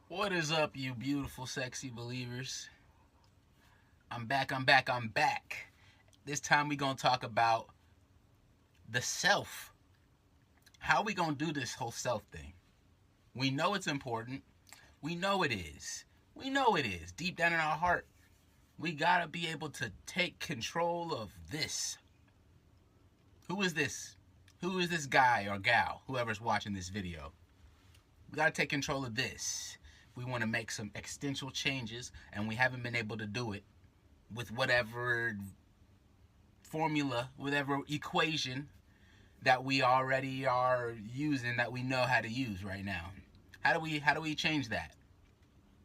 What is up, you beautiful, sexy believers? I'm back, I'm back, I'm back. This time we gonna talk about the self. How we gonna do this whole self thing? We know it's important. We know it is. We know it is. Deep down in our heart, we gotta be able to take control of this. Who is this? Who is this guy or gal, whoever's watching this video? We gotta take control of this. We wanna make some existential changes, and we haven't been able to do it with whatever formula, whatever equation that we already are using that we know how to use right now. How do we change that?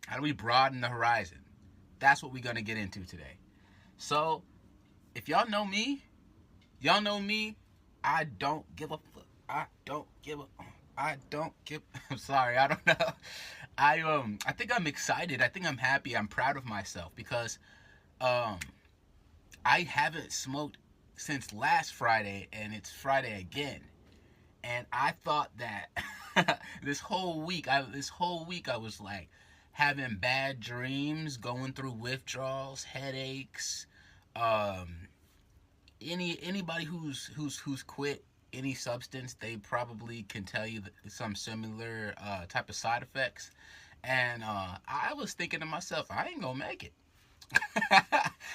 How do we broaden the horizon? That's what we're gonna get into today. So if y'all know me, I don't give a fuck. I don't give I'm sorry, I don't know. I think I'm excited. I think I'm happy. I'm proud of myself because um I haven't smoked since last Friday, and it's Friday again. And I thought that this whole week I was like having bad dreams, going through withdrawals, headaches. Um, anybody who's quit any substance, they probably can tell you some similar type of side effects. And I was thinking to myself, I ain't gonna make it.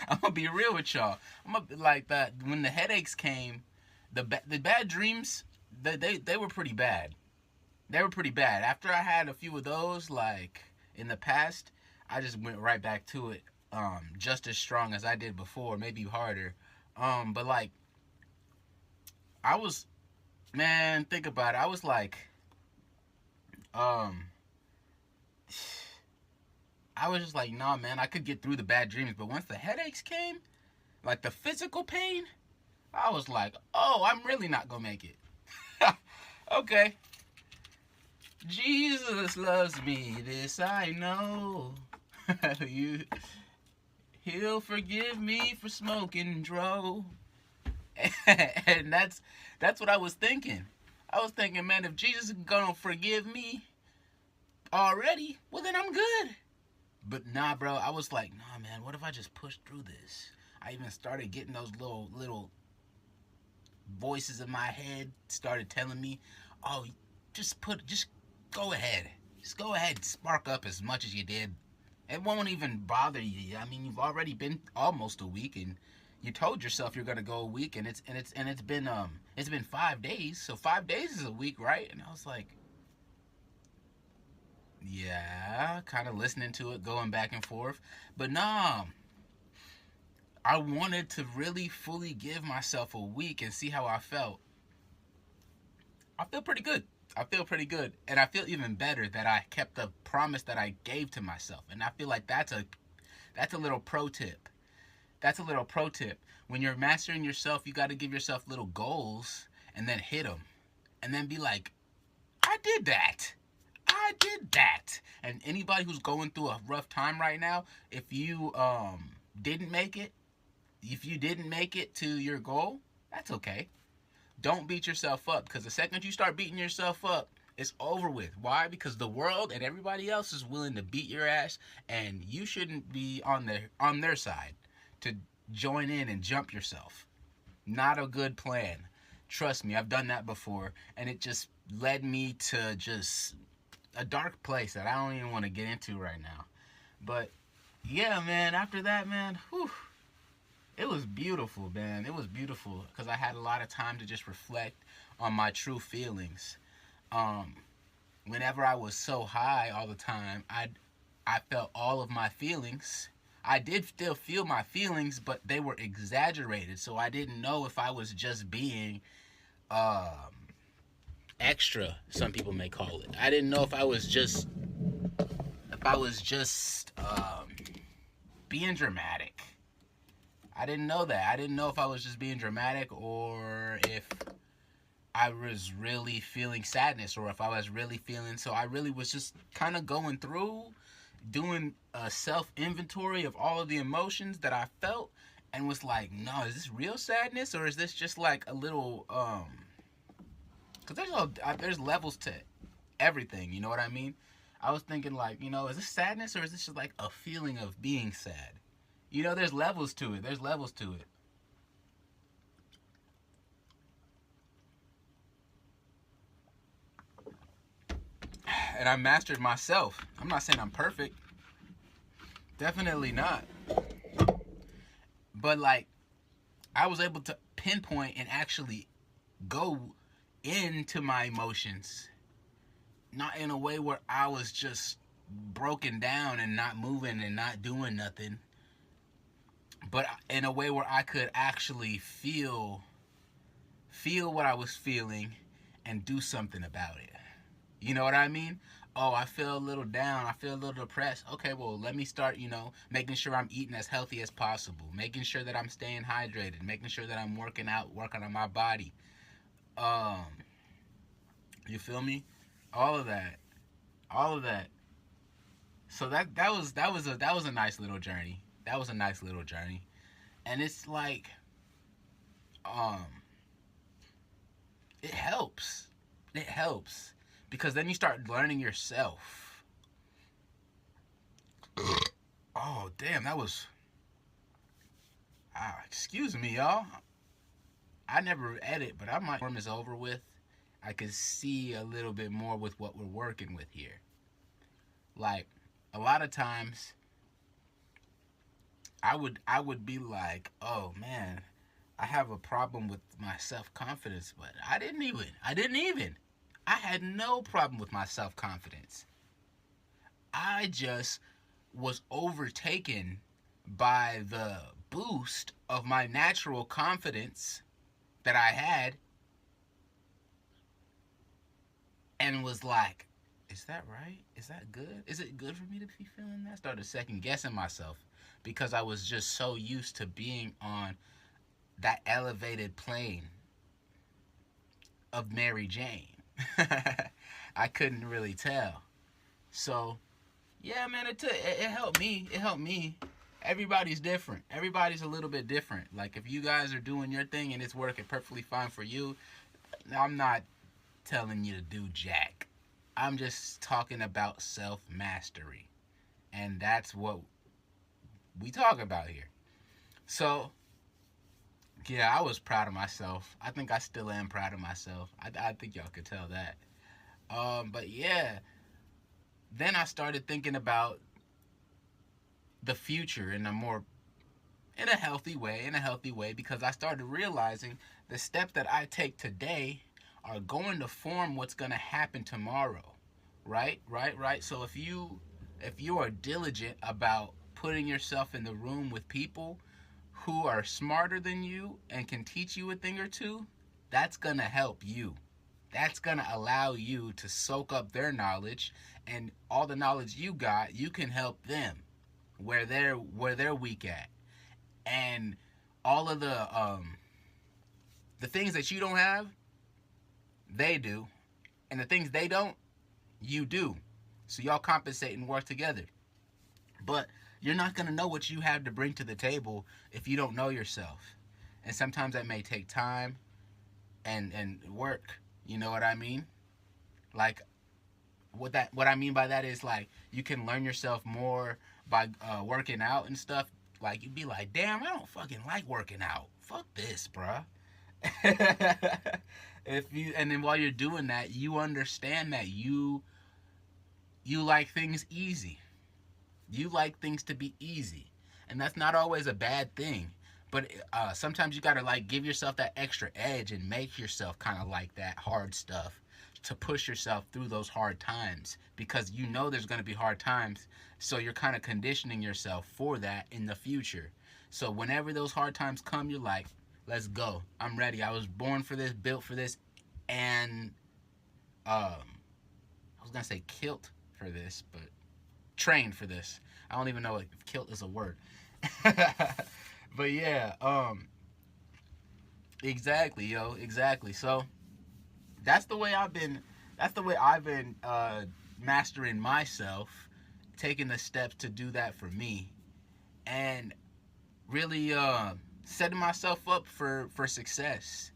I'm gonna be real with y'all. I'm gonna be like that. When the headaches came, the bad dreams, they were pretty bad. They were pretty bad. After I had a few of those, like in the past, I just went right back to it, just as strong as I did before, maybe harder. But like I was, man, think about it. I was like, um, I was just like, nah, man, I could get through the bad dreams, but once the headaches came, like the physical pain, I was like, oh, I'm really not gonna make it. Okay. Jesus loves me, this I know. you, he'll forgive me for smoking dro. And that's what I was thinking. I was thinking, man, if Jesus is gonna forgive me already, well then I'm good. But nah, bro, I was like, nah, man, what if I just push through this? I even started getting those little voices in my head started telling me, "Oh, just go ahead, just go ahead, spark up as much as you did. It won't even bother you. I mean, you've already been almost a week, and you told yourself you're gonna go a week, and it's been 5 days. So 5 days is a week, right?" And I was like, yeah, kind of listening to it, going back and forth. But nah, I wanted to really fully give myself a week and see how I felt. I feel pretty good. I feel pretty good. And I feel even better that I kept the promise that I gave to myself. And I feel like that's a little pro tip. That's a little pro tip. When you're mastering yourself, you got to give yourself little goals and then hit them. And then be like, I did that. I did that. And anybody who's going through a rough time right now, if you didn't make it, if you didn't make it to your goal, that's okay. Don't beat yourself up, because the second you start beating yourself up, it's over with. Why? Because the world and everybody else is willing to beat your ass, and you shouldn't be on their side to join in and jump yourself. Not a good plan. Trust me, I've done that before, and it just led me to just a dark place that I don't even want to get into right now. But yeah, man, after that, man, whew, it was beautiful, man. It was beautiful because I had a lot of time to just reflect on my true feelings. Um, Whenever I was so high all the time, I felt all of my feelings. I did still feel my feelings, but they were exaggerated. So I didn't know if I was just being extra. Some people may call it. I didn't know if I was just being dramatic. I didn't know that. I didn't know if I was just being dramatic or if I was really feeling sadness or if I was really feeling. So I really was just kind of going through, doing a self inventory of all of the emotions that I felt, and was like, no, is this real sadness or is this just like a little because there's levels to everything. You know what I mean? I was thinking like, is this sadness or is this just like a feeling of being sad? There's levels to it. There's levels to it. And I mastered myself. I'm not saying I'm perfect. Definitely not. But like, I was able to pinpoint and actually go into my emotions, not in a way where I was just broken down and not moving and not doing nothing, but in a way where I could actually feel what I was feeling and do something about it. You know what I mean? Oh, I feel a little down. I feel a little depressed. Okay, well, let me start, making sure I'm eating as healthy as possible, making sure that I'm staying hydrated, making sure that I'm working out, working on my body. Um, you feel me? All of that. All of that. So that was a nice little journey. That was a nice little journey. And it's like um it helps. It helps because then you start learning yourself. Oh, damn, that was excuse me, y'all. I never edit, but I might form is over with. I could see a little bit more with what we're working with here. Like a lot of times I would be like, "Oh man, I have a problem with my self-confidence," but I didn't even. I had no problem with my self-confidence. I just was overtaken by the boost of my natural confidence that I had and was like, is that right? Is that good? Is it good for me to be feeling that? Started second guessing myself because I was just so used to being on that elevated plane of Mary Jane. I couldn't really tell. So, yeah, man, it helped me. It helped me. Everybody's different. Everybody's a little bit different. Like, if you guys are doing your thing and it's working perfectly fine for you, I'm not telling you to do jack. I'm just talking about self mastery. And that's what we talk about here. So, yeah, I was proud of myself. I think I still am proud of myself. I think y'all could tell that. But yeah, then I started thinking about the future in a healthy way, because I started realizing the steps that I take today are going to form what's going to happen tomorrow. Right. So if you are diligent about putting yourself in the room with people who are smarter than you and can teach you a thing or two, that's going to help you. That's going to allow you to soak up their knowledge, and all the knowledge you got, you can help them where they're weak at. And all of the things that you don't have, they do. And the things they don't, you do. So y'all compensate and work together. But you're not going to know what you have to bring to the table if you don't know yourself. And sometimes that may take time and work. You know what I mean? Like what I mean by that is, like, you can learn yourself more by working out and stuff. Like, you'd be like, damn, I don't fucking like working out. Fuck this, bruh. If you and then while you're doing that, you understand that you like things easy. You like things to be easy, and that's not always a bad thing. But sometimes you gotta like give yourself that extra edge and make yourself kind of like that hard stuff to push yourself through those hard times, because you know there's gonna be hard times. So you're kind of conditioning yourself for that in the future. So whenever those hard times come, you're like, let's go. I'm ready. I was born for this, built for this, and I was gonna say kilt for this, but trained for this. I don't even know if kilt is a word. But yeah, exactly, yo, exactly. So that's the way I've been. That's the way I've been mastering myself, taking the steps to do that for me, and really setting myself up for success.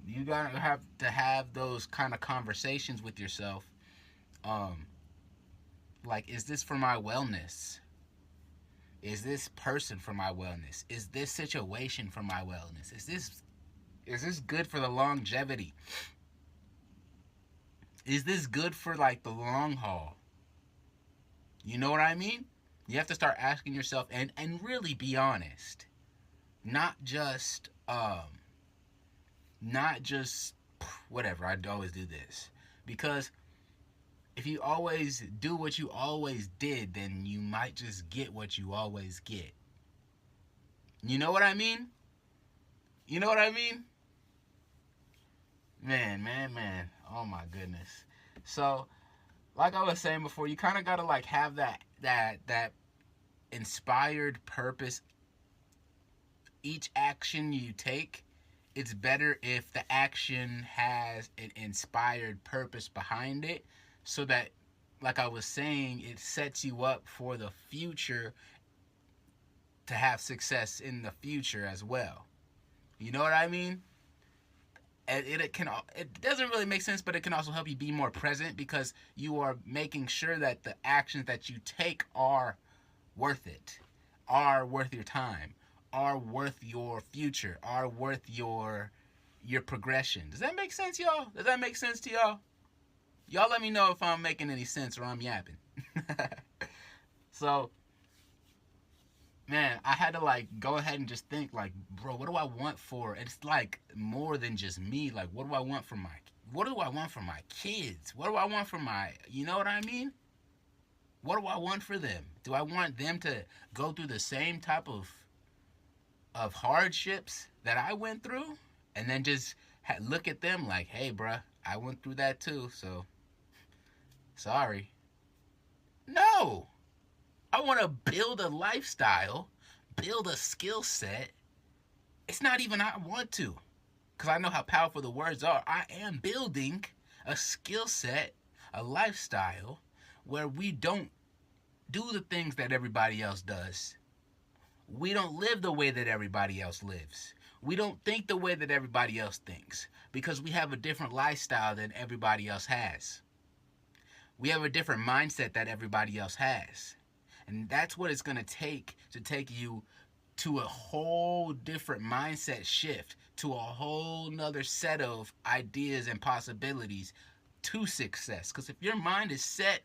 You gotta have to have those kind of conversations with yourself. Um, like, is this for my wellness? Is this person for my wellness? Is this situation for my wellness? Is this good for the longevity? Is this good for like the long haul? You know what I mean? You have to start asking yourself and really be honest. Not just not just whatever. I always do this. Because if you always do what you always did, then you might just get what you always get. You know what I mean? You know what I mean? Man. Oh my goodness. So, like I was saying before, you kind of got to like have that inspired purpose. Each action you take, it's better if the action has an inspired purpose behind it, so that, like I was saying, it sets you up for the future to have success in the future as well. You know what I mean? It doesn't really make sense, but it can also help you be more present, because you are making sure that the actions that you take are worth it, are worth your time, are worth your future, are worth your progression. Does that make sense, y'all? Does that make sense to y'all? Y'all let me know if I'm making any sense or I'm yapping. So, man, I had to like go ahead and just think like, bro, what do I want for? It's like more than just me. Like, what do I want for my kids? What do I want for my, you know what I mean? What do I want for them? Do I want them to go through the same type of hardships that I went through, and then just look at them like, hey, bruh, I went through that too, so sorry. No, I want to build a lifestyle, build a skill set. It's not even I want to, because I know how powerful the words are. I am building a skill set, a lifestyle where we don't do the things that everybody else does. We don't live the way that everybody else lives. We don't think the way that everybody else thinks, because we have a different lifestyle than everybody else has. We have a different mindset that everybody else has. And that's what it's going to take you to a whole different mindset shift, to a whole nother set of ideas and possibilities to success. Because if your mind is set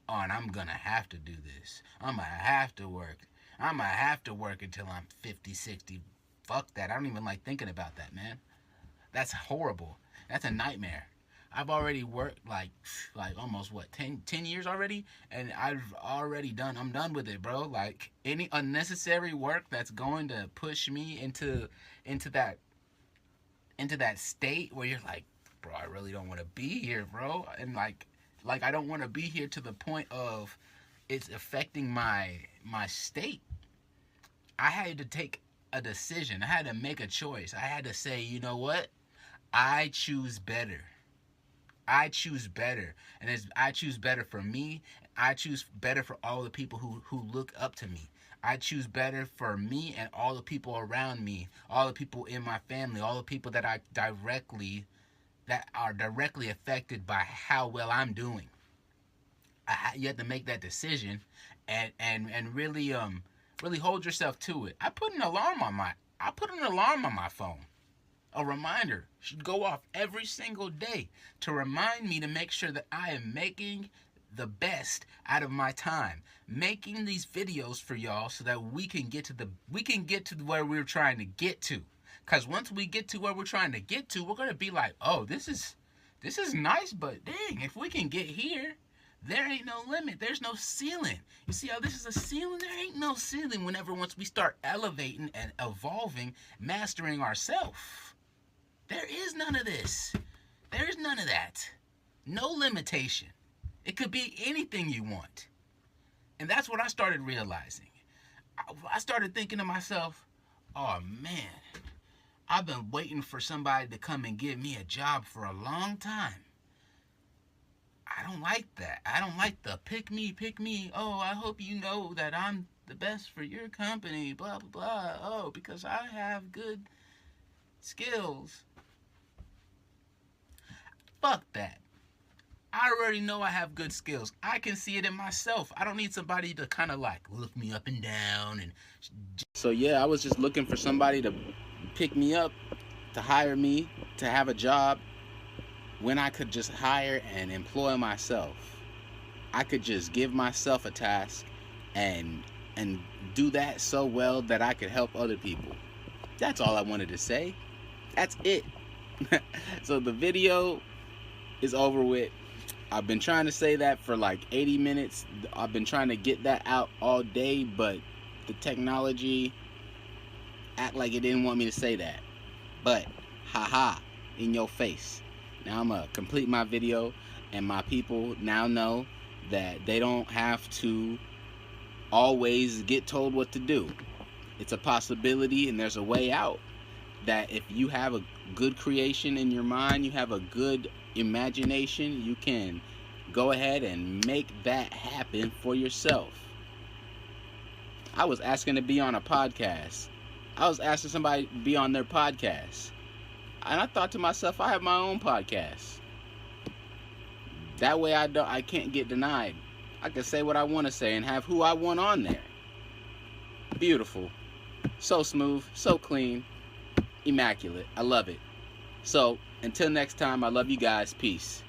on, I'm going to have to do this, I'm going to have to work, I'm going to have to work until I'm 50, 60. Fuck that. I don't even like thinking about that, man. That's horrible. That's a nightmare. I've already worked like almost 10 years already, and I'm done with it, bro. Like, any unnecessary work that's going to push me into that state where you're like, bro, I really don't want to be here, bro. And like I don't want to be here to the point of it's affecting my state. I had to take a decision. I had to make a choice. I had to say, you know what? I choose better. I choose better. And I choose better for me. I choose better for all the people who look up to me. I choose better for me and all the people around me, all the people in my family, all the people that are directly affected by how well I'm doing. You have to make that decision, and really hold yourself to it. I put an alarm on my phone. A reminder should go off every single day to remind me to make sure that I am making the best out of my time, making these videos for y'all so that we can get to where we're trying to get to. Cause once we get to where we're trying to get to, we're gonna be like, oh, this is nice, but dang, if we can get here, there ain't no limit. There's no ceiling. You see how this is a ceiling? There ain't no ceiling once we start elevating and evolving, mastering ourselves. There is none of this. There is none of that. No limitation. It could be anything you want. And that's what I started realizing. I started thinking to myself, oh man, I've been waiting for somebody to come and give me a job for a long time. I don't like that. I don't like the pick me. Oh, I hope you know that I'm the best for your company, blah, blah, blah. Oh, because I have good skills. Fuck that. I already know I have good skills. I can see it in myself. I don't need somebody to kind of like look me up and down. And so yeah, I was just looking for somebody to pick me up, to hire me, to have a job, when I could just hire and employ myself. I could just give myself a task and do that so well that I could help other people. That's all I wanted to say. That's it. So the video is over with. I've been trying to say that for like 80 minutes. I've been trying to get that out all day, but the technology act like it didn't want me to say that. But haha, in your face. Now I'm gonna complete my video, and my people now know that they don't have to always get told what to do. It's a possibility, and there's a way out. That if you have a good creation in your mind, you have a good imagination, you can go ahead and make that happen for yourself. I was asking to be on a podcast. I was asking somebody to be on their podcast. And I thought to myself, I have my own podcast. That way I can't get denied. I can say what I want to say and have who I want on there. Beautiful. So smooth, so clean, immaculate. I love it. So, until next time, I love you guys. Peace.